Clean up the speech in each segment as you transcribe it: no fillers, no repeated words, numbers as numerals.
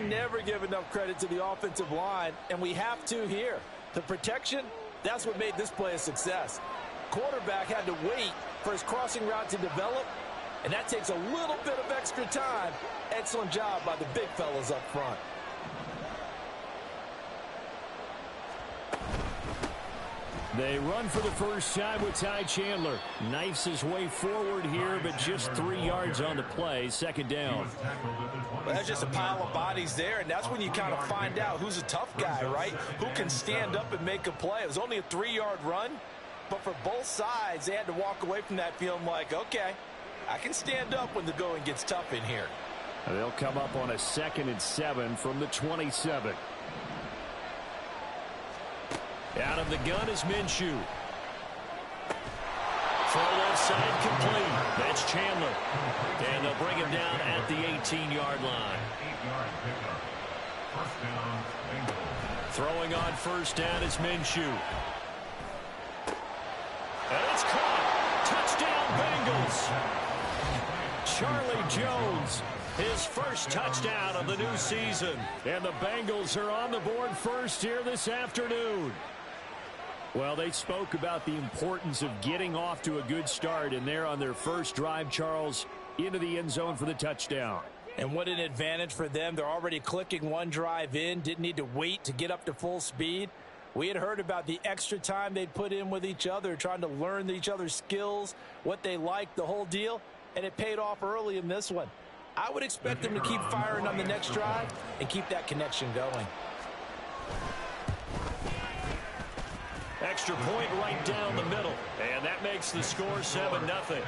never give enough credit to the offensive line, and we have to here. The protection, that's what made this play a success. Quarterback had to wait for his crossing route to develop, and that takes a little bit of extra time. Excellent job by the big fellas up front. They run for the first time with Ty Chandler. Knifes his way forward here, but just 3 yards on the play. Second down. Well, that's just a pile of bodies there, and that's when you kind of find out who's a tough guy, right? Who can stand up and make a play. It was only a 3-yard run, but for both sides, they had to walk away from that feeling like, okay, I can stand up when the going gets tough in here. They'll come up on a 2nd and 7 from the 27. Out of the gun is Minshew. Throw left side complete. That's Chandler. And they'll bring him down at the 18-yard line. Throwing on first down is Minshew. And it's caught. Touchdown, Bengals. Charlie Jones, his first touchdown of the new season. And the Bengals are on the board first here this afternoon. Well, they spoke about the importance of getting off to a good start, and they're on their first drive, Charles, into the end zone for the touchdown. And what an advantage for them. They're already clicking one drive in, didn't need to wait to get up to full speed. We had heard about the extra time they'd put in with each other, trying to learn each other's skills, what they liked, the whole deal, and it paid off early in this one. I would expect them to keep firing on the next drive and keep that connection going. Extra point right down the middle. And that makes the score 7-0.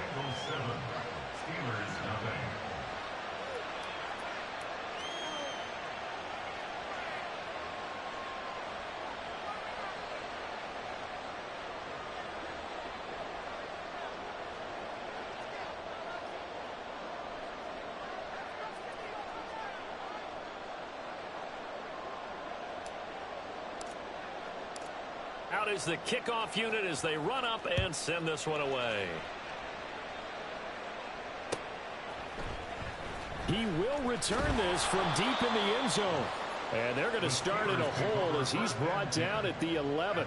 Out is the kickoff unit as they run up and send this one away. He will return this from deep in the end zone. And they're going to start in a hole as he's brought down at the 11.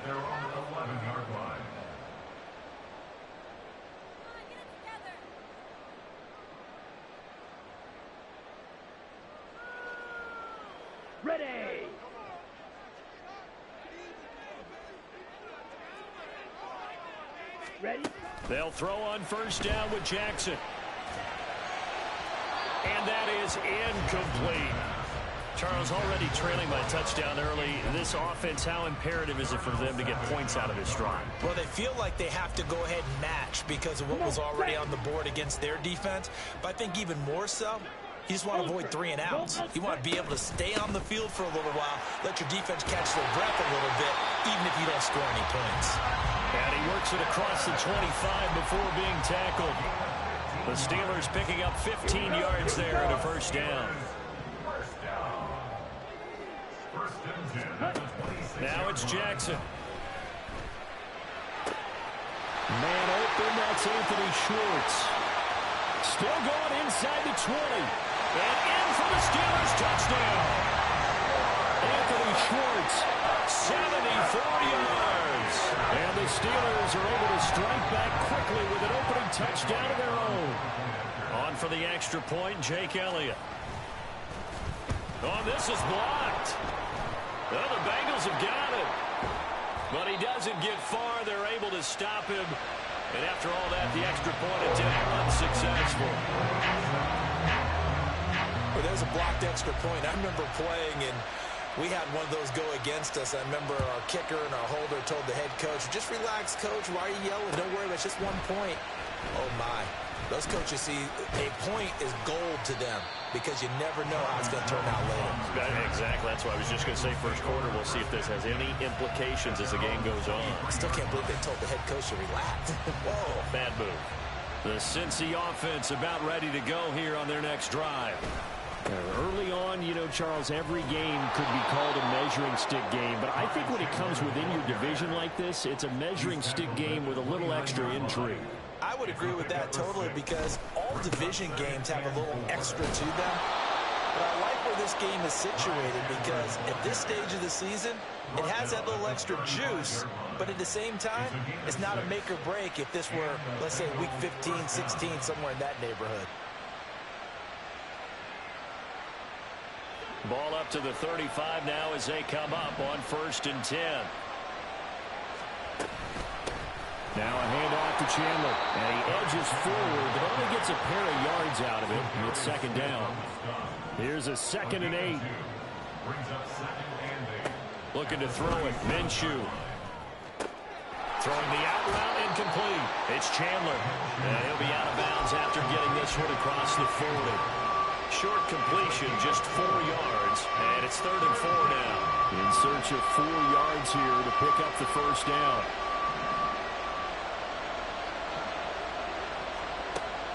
Ready. Ready? They'll throw on first down with Jackson. And that is incomplete. Charles, already trailing by touchdown early. This offense, how imperative is it for them to get points out of this drive? Well, they feel like they have to go ahead and match because of what was already on the board against their defense. But I think even more so, you just want to avoid 3 and outs. You want to be able to stay on the field for a little while, let your defense catch their breath a little bit, even if you don't score any points. And he works it across the 25 before being tackled. The Steelers picking up 15 yards there at a first down. Now it's Jackson. Man open, that's Anthony Schwartz. Still going inside the 20. And in for the Steelers touchdown. Anthony Schwartz, 74 yards. And the Steelers are able to strike back quickly with an opening touchdown of their own. On for the extra point, Jake Elliott. Oh, this is blocked. Well, the Bengals have got him. But he doesn't get far. They're able to stop him. And after all that, the extra point attempt unsuccessful. Well, there's a blocked extra point. I remember playing, and we had one of those go against us. I remember our kicker and our holder told the head coach, just relax, coach. Why are you yelling? Don't worry, it's just 1 point. Oh, my. Those coaches see a point is gold to them because you never know how it's going to turn out later. Exactly. That's why I was just going to say first quarter. We'll see if this has any implications as the game goes on. I still can't believe they told the head coach to relax. Whoa, bad move. The Cincy offense about ready to go here on their next drive. Early on, you know, Charles, every game could be called a measuring stick game. But I think when it comes within your division like this, it's a measuring stick game with a little extra intrigue. I would agree with that totally because all division games have a little extra to them. But I like where this game is situated because at this stage of the season, it has that little extra juice, but at the same time, it's not a make or break if this were, let's say, week 15, 16, somewhere in that neighborhood. Ball up to the 35 now as they come up on 1st and 10. Now a handoff to Chandler, and he edges forward, but only gets a pair of yards out of it, and it's 2nd down. Here's a 2nd and 8. Looking to throw it, Minshew. Throwing the out route, incomplete. It's Chandler, and he'll be out of bounds after getting this one across the 40. Short completion, just 4 yards, and it's 3rd and 4 now. In search of 4 yards here to pick up the 1st down.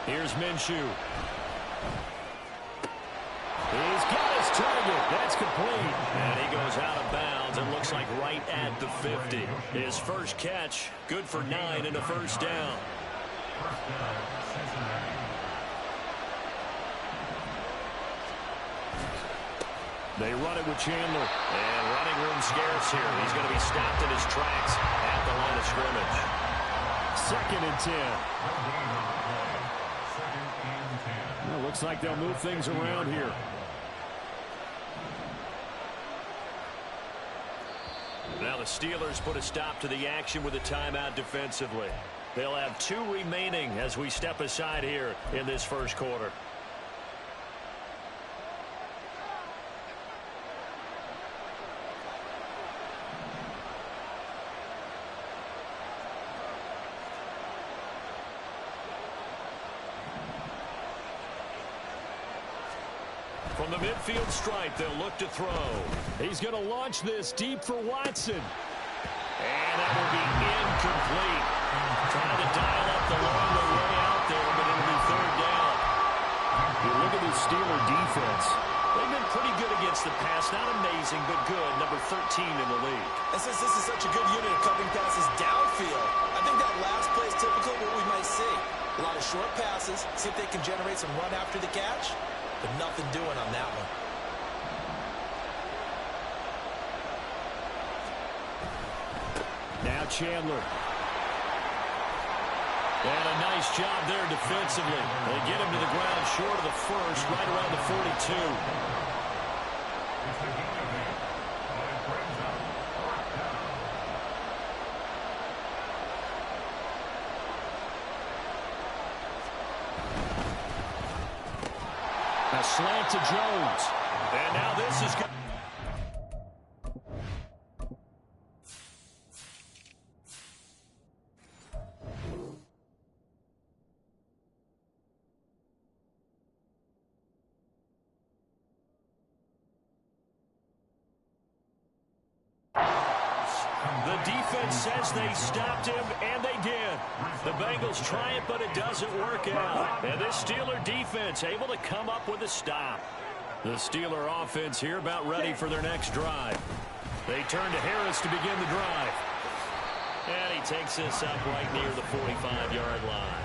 Here's Minshew. He's got his target. That's complete. And he goes out of bounds. It looks like right at the 50. His first catch, good for 9 and a 1st down. They run it with Chandler. And running room scarce here. He's going to be stopped in his tracks at the line of scrimmage. 2nd and 10. Well, looks like they'll move things around here. Now the Steelers put a stop to the action with a timeout defensively. They'll have 2 remaining as we step aside here in this 1st quarter. From the midfield stripe, they'll look to throw. He's going to launch this deep for Watson. And that will be incomplete. Trying to dial up the long way out there, but it'll be 3rd down. You look at the Steeler defense. They've been pretty good against the pass. Not amazing, but good. Number 13 in the league. And since this is such a good unit of covering passes downfield, I think that last play is typical of what we might see. A lot of short passes, see if they can generate some run after the catch. But nothing doing on that one. Now Chandler. And a nice job there defensively. They get him to the ground short of the 1st, right around the 42. A slant to Jones. And now this is good. The defense says they stopped him, and they did. The Bengals try it, but it doesn't work out. And this Steeler defense able to come up with a stop. The Steeler offense here about ready for their next drive. They turn to Harris to begin the drive. And he takes this up right near the 45-yard line.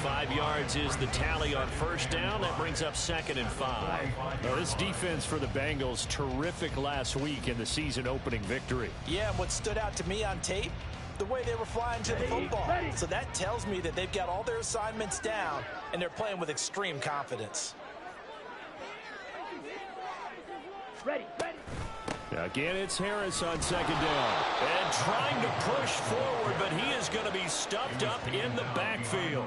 5 yards is the tally on 1st down. That brings up 2nd and 5. Now, this defense for the Bengals, terrific last week in the season-opening victory. Yeah, and what stood out to me on tape, the way they were flying to the football. So that tells me that they've got all their assignments down, and they're playing with extreme confidence. Ready. Again, it's Harris on 2nd down. And trying to push forward, but he is going to be stuffed up in the backfield.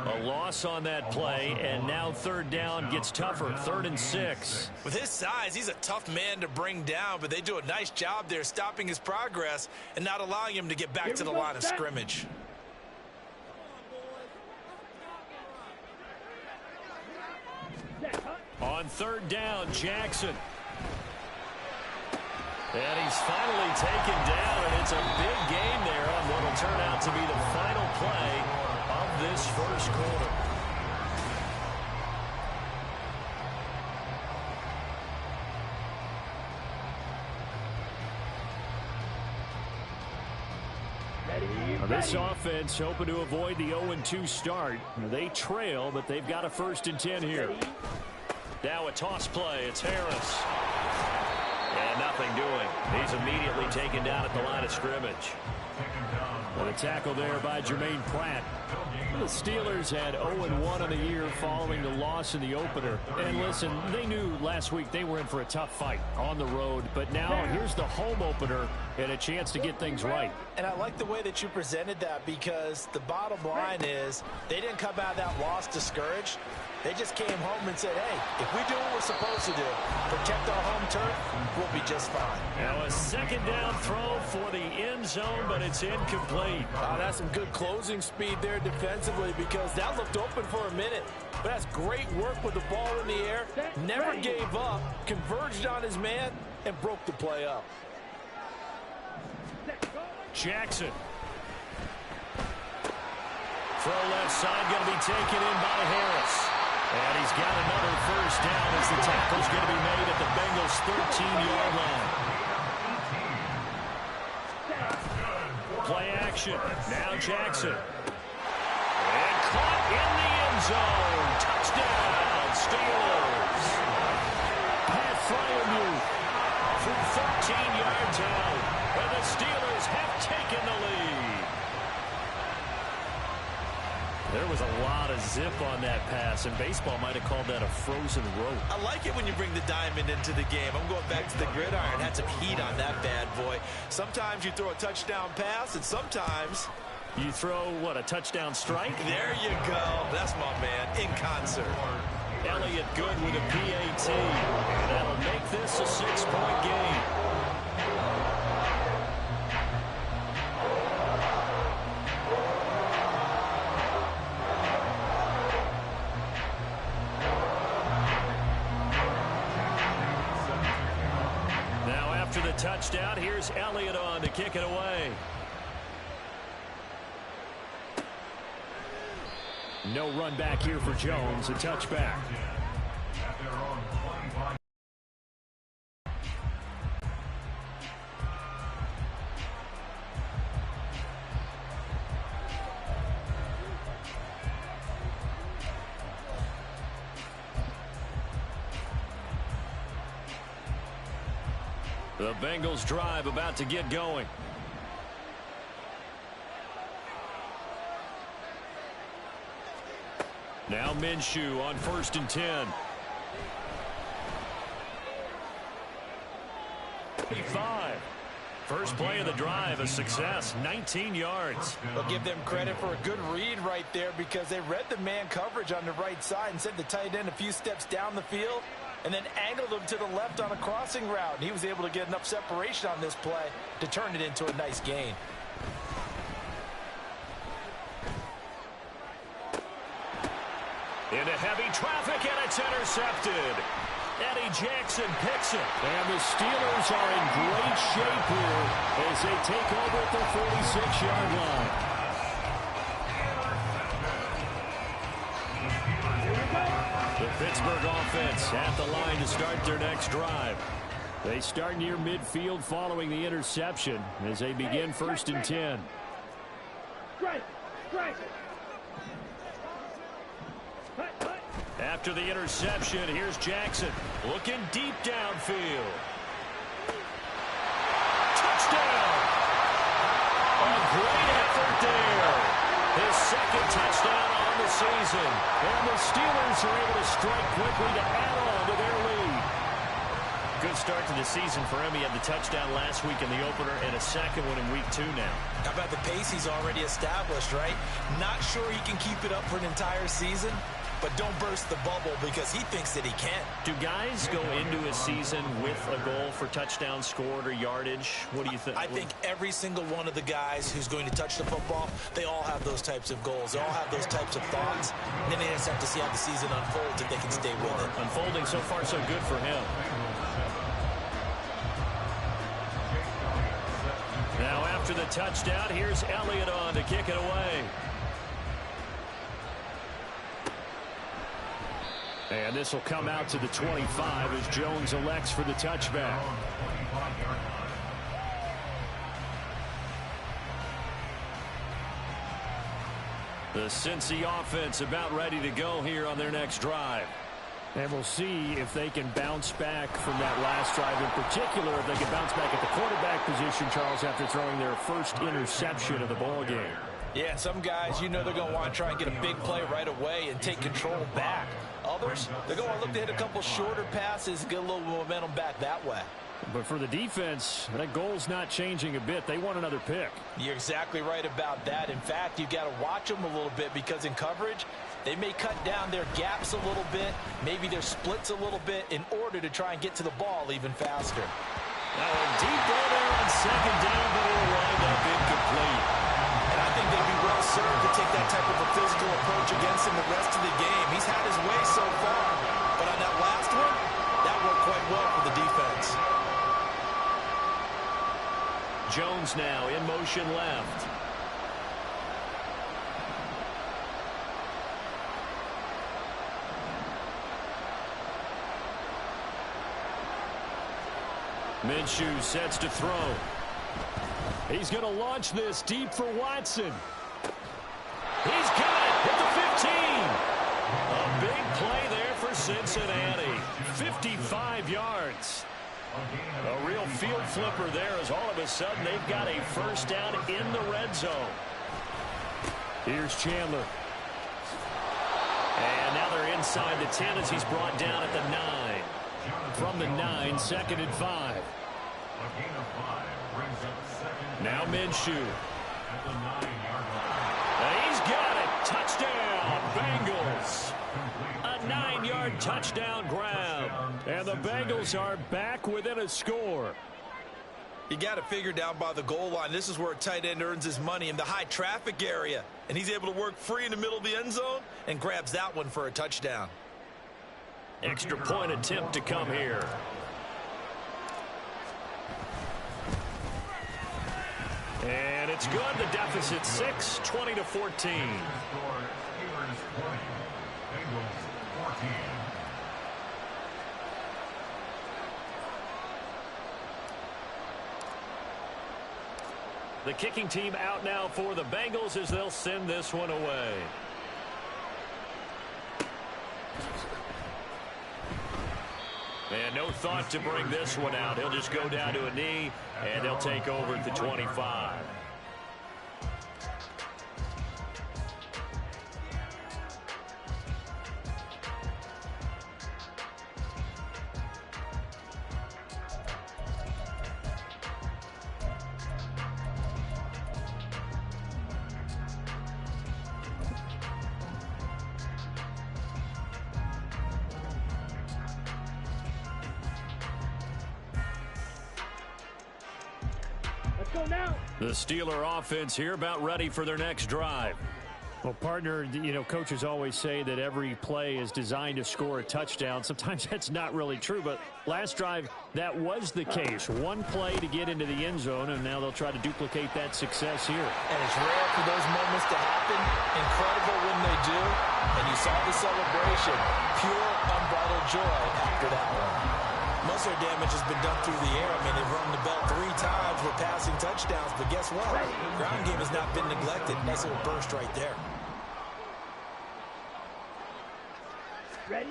A loss on that play, and now 3rd down gets tougher, 3rd and 6. With his size, he's a tough man to bring down, but they do a nice job there stopping his progress and not allowing him to get back to the line of scrimmage. On 3rd down, Jackson. And he's finally taken down, and it's a big gain there on what will turn out to be the final play of this 1st quarter. This offense hoping to avoid the 0-2 start. They trail, but they've got a 1st and 10 here. Now a toss play. It's Harris. And nothing doing. He's immediately taken down at the line of scrimmage. Well, a tackle there by Jermaine Pratt. The Steelers had 0-1 on the year following the loss in the opener. And listen, they knew last week they were in for a tough fight on the road. But now here's the home opener and a chance to get things right. And I like the way that you presented that, because the bottom line is they didn't come out of that loss discouraged. They just came home and said, hey, if we do what we're supposed to do, protect our home turf, we'll be just fine. Now a second down throw for the end zone, but it's incomplete. That's some good closing speed there defensively, because that looked open for a minute. But that's great work with the ball in the air. Never gave up, converged on his man, and broke the play up. Jackson. Throw left side, going to be taken in by Harris. And he's got another first down as the tackle's going to be made at the Bengals' 13-yard line. Play action. Now Jackson. And caught in the end zone. Touchdown, Steelers. Pat Fryermuth from 13 yards out. And the Steelers have taken the lead. There was a lot of zip on that pass, and baseball might have called that a frozen rope. I like it when you bring the diamond into the game. I'm going back to the gridiron. Had some heat on that bad boy. Sometimes you throw a touchdown pass, and sometimes you throw, what, a touchdown strike? There you go. That's my man, in concert. Elliott good with a PAT. That'll make this a 6-point game. Touchdown. Here's Elliott on to kick it away. No run back here for Jones. A touchback. The Bengals drive about to get going. Now Minshew on 1st and 10. 5. First play of the drive, a success, 19 yards. They'll give them credit for a good read right there, because they read the man coverage on the right side and sent the tight end a few steps down the field and then angled him to the left on a crossing route. And he was able to get enough separation on this play to turn it into a nice gain. Into heavy traffic, and it's intercepted. Eddie Jackson picks it. And the Steelers are in great shape here as they take over at the 46-yard line. The Pittsburgh offense at the line to start their next drive. They start near midfield following the interception as they begin 1st and 10. After the interception, here's Jackson looking deep downfield. Touchdown! A great effort there. His second touchdown on the season. And the Steelers are able to strike quickly to add on to their lead. Good start to the season for him. He had the touchdown last week in the opener and a second one in week 2 now. How about the pace he's already established, right? Not sure he can keep it up for an entire season, but don't burst the bubble because he thinks that he can. Do guys go into a season with a goal for touchdowns scored or yardage? What do you think? I think every single one of the guys who's going to touch the football, they all have those types of goals. They all have those types of thoughts. And then they just have to see how the season unfolds if they can stay with it. Unfolding so far so good for him. Now after the touchdown, here's Elliott on to kick it away. And this will come out to the 25 as Jones elects for the touchback. The Cincy offense about ready to go here on their next drive. And we'll see if they can bounce back from that last drive in particular. If they can bounce back at the quarterback position, Charles, after throwing their first interception of the ball game. Yeah, some guys, you know they're going to want to try and get a big play right away and take control back. Others, they're going to look to hit a couple shorter passes and get a little momentum back that way. But for the defense, that goal's not changing a bit. They want another pick. You're exactly right about that. In fact, you've got to watch them a little bit because in coverage, they may cut down their gaps a little bit, maybe their splits a little bit in order to try and get to the ball even faster. Now a deep ball there on second down, but it'll wind up incomplete. And I think they'd be well served to take that type of a physical approach against him the rest of the game. He's had his way so far, but on that last one, that worked quite well for the defense. Jones now in motion left. Minshew sets to throw. He's going to launch this deep for Watson. He's got it at the 15. A big play there for Cincinnati. 55 yards. A real field flipper there as all of a sudden they've got a first down in the red zone. Here's Chandler. And now they're inside the 10 as he's brought down at the 9. From the 9, 2nd and 5. Now Minshew. And he's got it. Touchdown, Bengals. A 9-yard touchdown grab. And the Bengals are back within a score. You got to figure down by the goal line. This is where a tight end earns his money in the high traffic area. And he's able to work free in the middle of the end zone and grabs that one for a touchdown. Extra point attempt to come here. And it's good. The deficit 6, 20-14. The kicking team out now for the Bengals as they'll send this one away. And no thought to bring this one out. He'll just go down to a knee, and they'll take over at the 25. Go now. The Steeler offense here about ready for their next drive. Well, partner, you know, coaches always say that every play is designed to score a touchdown. Sometimes that's not really true, but last drive, that was the case. One play to get into the end zone, and now they'll try to duplicate that success here. And it's rare for those moments to happen. Incredible when they do. And you saw the celebration. Pure, unbridled joy after that one. Most of their damage has been done through the air. I mean, they've rung the bell 3 times with passing touchdowns, but guess what? Ground game has not been neglected. Nice little burst right there. Ready?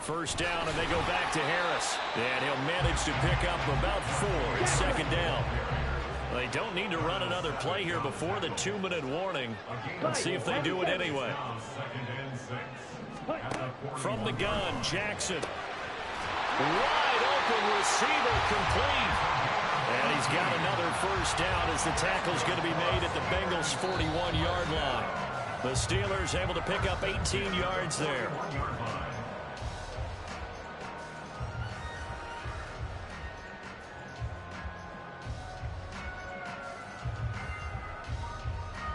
First down, and they go back to Harris. And he'll manage to pick up about 4. It's 2nd down. They don't need to run another play here before the 2-minute warning. Let's see if they do it anyway. From the gun, Jackson. Wide open receiver complete. And he's got another first down as the tackle's going to be made at the Bengals' 41-yard line. The Steelers able to pick up 18 yards there.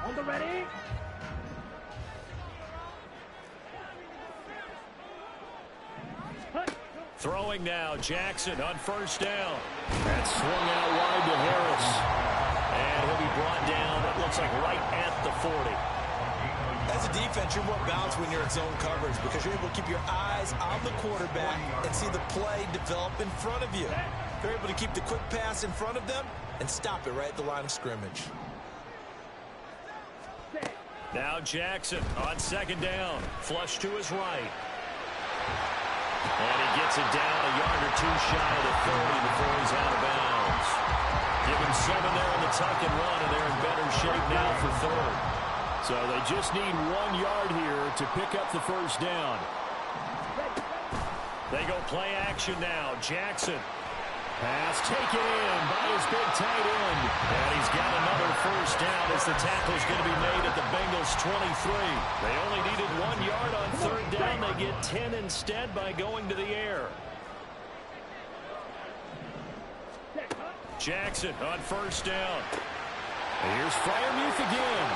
On the ready. Throwing now, Jackson on first down. That's swung out wide to Harris. And he'll be brought down, it looks like right at the 40. As a defense, you're more balanced when you're in zone coverage because you're able to keep your eyes on the quarterback and see the play develop in front of you. You're able to keep the quick pass in front of them and stop it right at the line of scrimmage. Now Jackson on second down. Flush to his right. And he gets it down a yard or two shy of the 30 before he's out of bounds. Give him 7 there in the tuck and run, and they're in better shape now for third. So they just need 1 yard here to pick up the first down. They go play action now. Jackson. Pass taken in by his big tight end. And he's got another first down as the tackle's going to be made at the Bengals' 23. They only needed 1 yard on third down. They get 10 instead by going to the air. Jackson on first down. And here's Freiermuth again.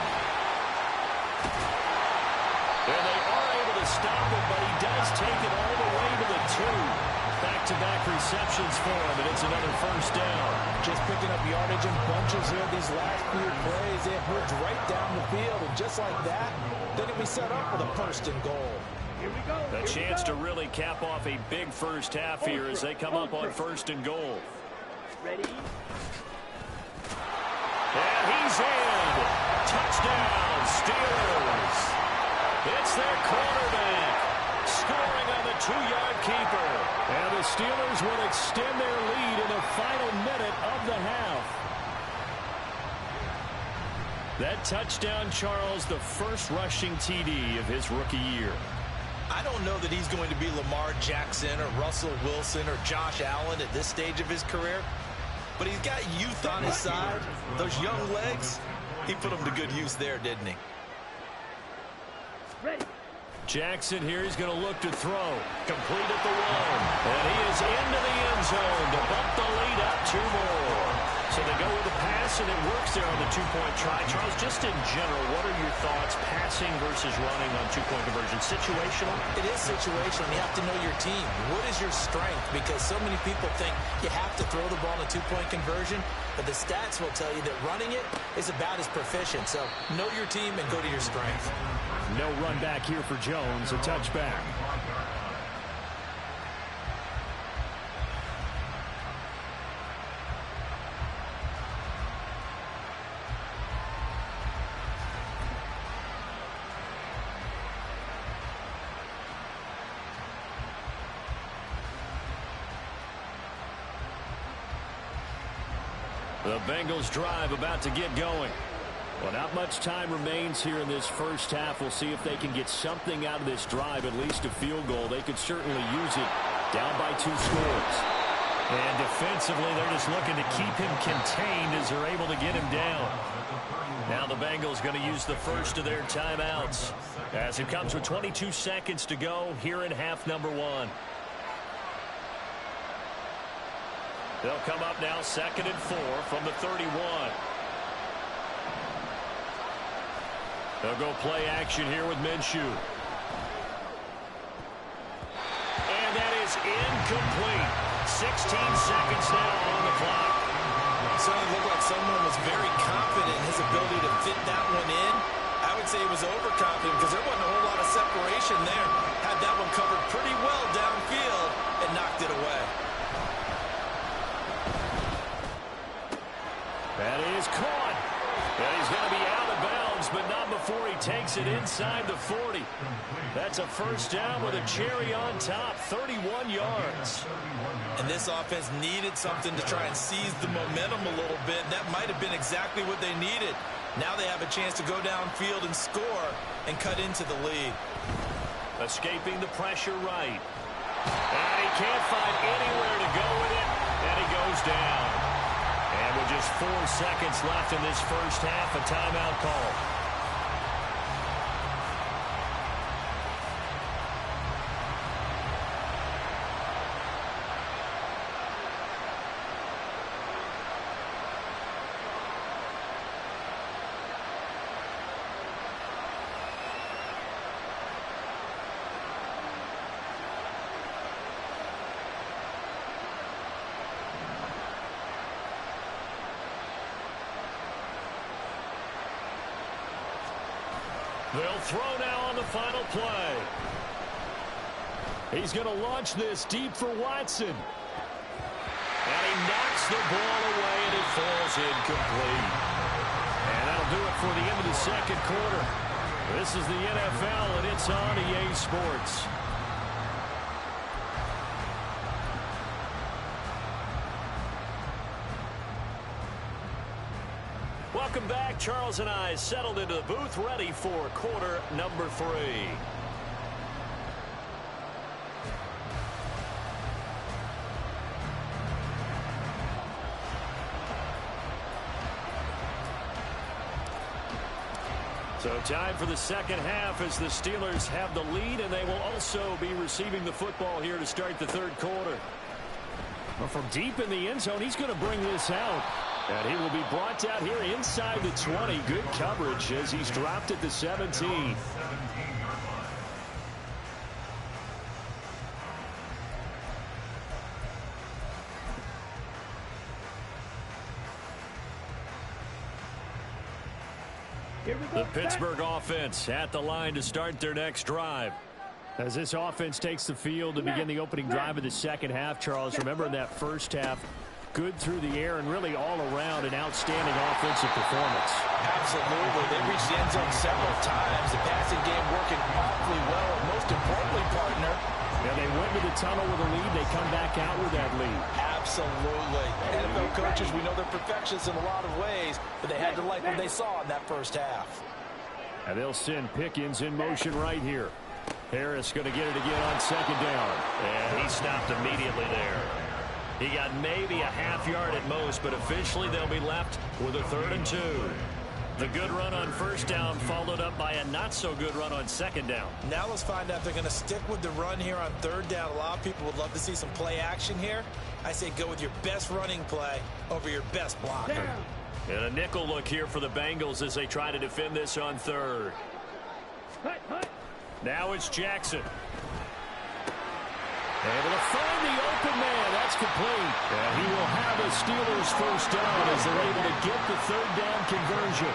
And they are able to stop it, but he does take it all the way to the 2. Back-to-back receptions for him, and it's another first down. Just picking up yardage in bunches here these last few plays. They have moved right down the field, and just like that, they can be set up with a first and goal. Here we go. A chance to really cap off a big first half here as they come up on first and goal. Ready? And he's in. Touchdown, Steelers. It's their quarterback scoring on the 2-yard keeper. And the Steelers will extend their lead in the final minute of the half. That touchdown, Charles, the first rushing TD of his rookie year. I don't know that he's going to be Lamar Jackson or Russell Wilson or Josh Allen at this stage of his career, but he's got youth on his side. Those young legs, he put them to good use there, didn't he? Ready? Jackson here, he's going to look to throw. Complete at the 1. And he is into the end zone to bump the lead up 2 more. So they go with the pass, and it works there on the 2-point try. Charles, just in general, what are your thoughts passing versus running on 2-point conversion? Situational? It is situational. You have to know your team. What is your strength? Because so many people think you have to throw the ball in a 2-point conversion, but the stats will tell you that running it is about as proficient. So know your team and go to your strength. No run back here for Jones, a touchback. The Bengals drive about to get going. Well, not much time remains here in this first half. We'll see if they can get something out of this drive, at least a field goal. They could certainly use it down by 2 scores. And defensively, they're just looking to keep him contained as they're able to get him down. Now the Bengals going to use the first of their timeouts as it comes with 22 seconds to go here in half number 1. They'll come up now 2nd and 4 from the 31. They'll go play action here with Minshew. And that is incomplete. 16 seconds now on the clock. So it looked like someone was very confident in his ability to fit that one in. I would say he was overconfident because there wasn't a whole lot of separation there. Had that one covered pretty well downfield and knocked it away. That is caught. And he's going to be out of bounds, but not before he takes it inside the 40. That's a first down with a cherry on top, 31 yards. And this offense needed something to try and seize the momentum a little bit. That might have been exactly what they needed. Now they have a chance to go downfield and score and cut into the lead. Escaping the pressure right. And he can't find anywhere to go with it, and he goes down. And with just 4 seconds left in this first half, a timeout call. They'll throw now on the final play. He's going to launch this deep for Watson. And he knocks the ball away, and it falls incomplete. And that'll do it for the end of the second quarter. This is the NFL, and it's on EA Sports. Welcome back. Charles and I settled into the booth, ready for quarter number 3. So time for the second half as the Steelers have the lead, and they will also be receiving the football here to start the third quarter. Well, from deep in the end zone, he's going to bring this out. And he will be brought out here inside the 20. Good coverage as he's dropped at the 17. The Pittsburgh offense at the line to start their next drive. As this offense takes the field to begin the opening drive of the second half, Charles, remember in that first half, good through the air and really all around an outstanding offensive performance. Absolutely. They reached the end zone several times. The passing game working awfully well. And most importantly, partner, yeah, they went to the tunnel with a lead. They come back out with that lead. Absolutely. NFL coaches, we know they're perfectionists in a lot of ways, but they had to like what they saw in that first half. And they'll send Pickens in motion right here. Harris going to get it again on second down. And he stopped immediately there. He got maybe a half yard at most, but officially they'll be left with a 3rd and 2. The good run on first down followed up by a not-so-good run on second down. Now let's find out if they're going to stick with the run here on 3rd down. A lot of people would love to see some play action here. I say go with your best running play over your best blocker. And a nickel look here for the Bengals as they try to defend this on 3rd. Now it's Jackson. Able to find the open man. That's complete. And he will have a Steelers first down as they're able to get the 3rd down conversion.